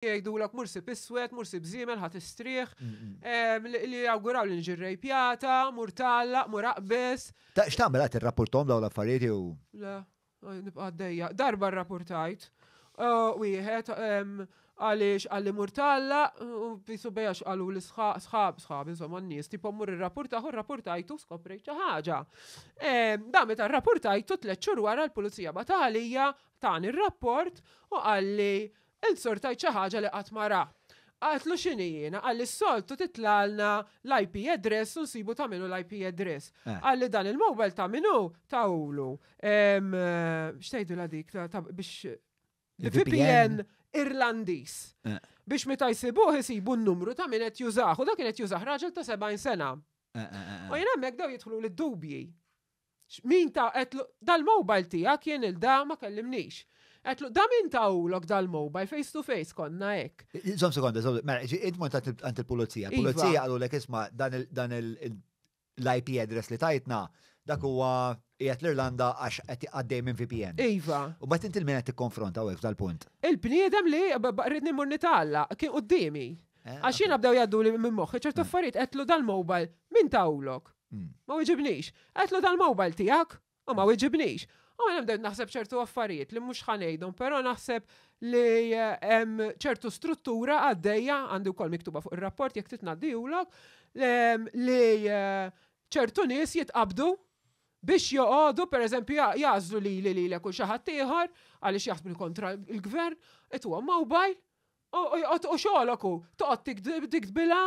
jgħidulek mursi piswet, mursi bżiemel, ħat istrieħ, li jawguraw li nġirrej pjata, mur tallaq, mur aqbis. X'tagħmel qed irrapportom dawn l-affarijiet jew? Le, nibqa' għaddejja. Darba rrapportajt. Wieħed għaliex għalli mur tallaq, u bisu bejjax għalu l-sħab, insomma n-nies, tipo mur ir-rapportajtu skoprejt xi ħaġa. Da meta rrapportajtu 3 xhur wara l-pulizija batalija tani ir-rapport u għalli insortajt xi ħaġa li qatt mara. Għatlu xinijina, għalli s-soltu titlalna l-IP address u nsibu ta' minu l-IP address. Għalli dan il-mobile ta' minu ta' ulu. Xtejdu la dik, biex VPN Irlandis. Biex meta jsibuħ jisibu n-numru ta' min qed jużaħ, u da kienet jużaħ raġel ta' 70 sena. U jien hemmhekk daw jidħlu lid-dubji. Min ta' dal-mobile tiegħek kien il-da ma kellimniex. Għetlu, da min tawlok dal-mobile, face to face konna ek. Zom sekonda, id-mont għant il-pulizija. Pulizija għallu l-ek isma dan l-IP address li tajtna, dak huwa qiegħed l-Irlanda għax qed għaddej minn VPN. Iva. U bat inti l-min qed tikkonfronta hawnhekk dal-punt. Il-bniedem li rridni mmur nitalla kien qudiemi. Għax jiena bdew jgħaddu li minn moħħi ċertu affarijiet qedlu dal-mobile min tawlok. Ma wieġibnix. Qedlu dal-mobile tiegħek u ma wieġibnix. U għan nibdew naħseb ċertu affarijiet li mhux ħanejdhom, però naħseb li hemm ċertu struttura għaddejja għandu wkoll miktuba fuq ir-rapport jekk titnaddihulok li ċertu nies jitqabdu biex joqogħdu pereżempju jażlu lilek u xi ħadd ieħor għaliex jaħsbu kontra l-gvern ituhom mobile u xogħolok hu toqgħod tikdbilha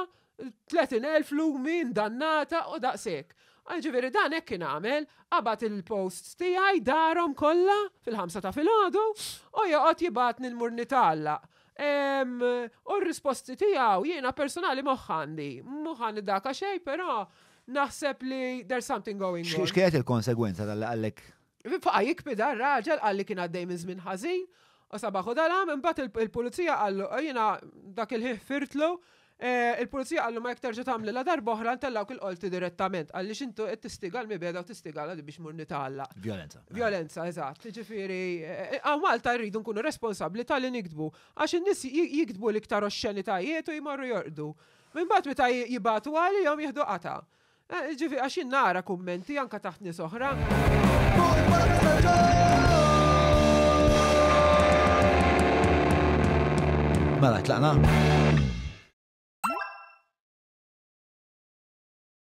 30,000 lumi dannata u daqshekk. Ġifieri dan hekk kien għamel, qabad il-posts tiegħi darhom kollha fil-5 ta' filgħodu u joqgħod jibatni l-mur nitallaq. U r-risposti tiegħu jiena personali moħħandi dak xejn, però naħseb li there's something going on. X'kienet il-konsegwenza tal-għallek? Faqa jikbida r-raġel għalli kien għaddej minn żmien ħażin u sabaħu dal-għam imbagħad il-pulizija qallu jiena dak il-ħih firtlu. Il-pulizija għallu ma jek terġa' tagħmel la darba oħra ntellawk il-qorti direttament għaliex intu qed tistigal mibeda u tistigal biex mur nitgħallaq. Violenza, eżatt. Ġifieri hawn Malta rridu nkunu responsabbli tal-li nikdbu għax in-nies jikdbu l-iktar oxxenitajiet u jmorru jorqdu. Minbagħad meta jibatu għalihom jieħdu qata'. Ġifieri għax nara kummenti anke taħt nies oħra. Mela tlaqna.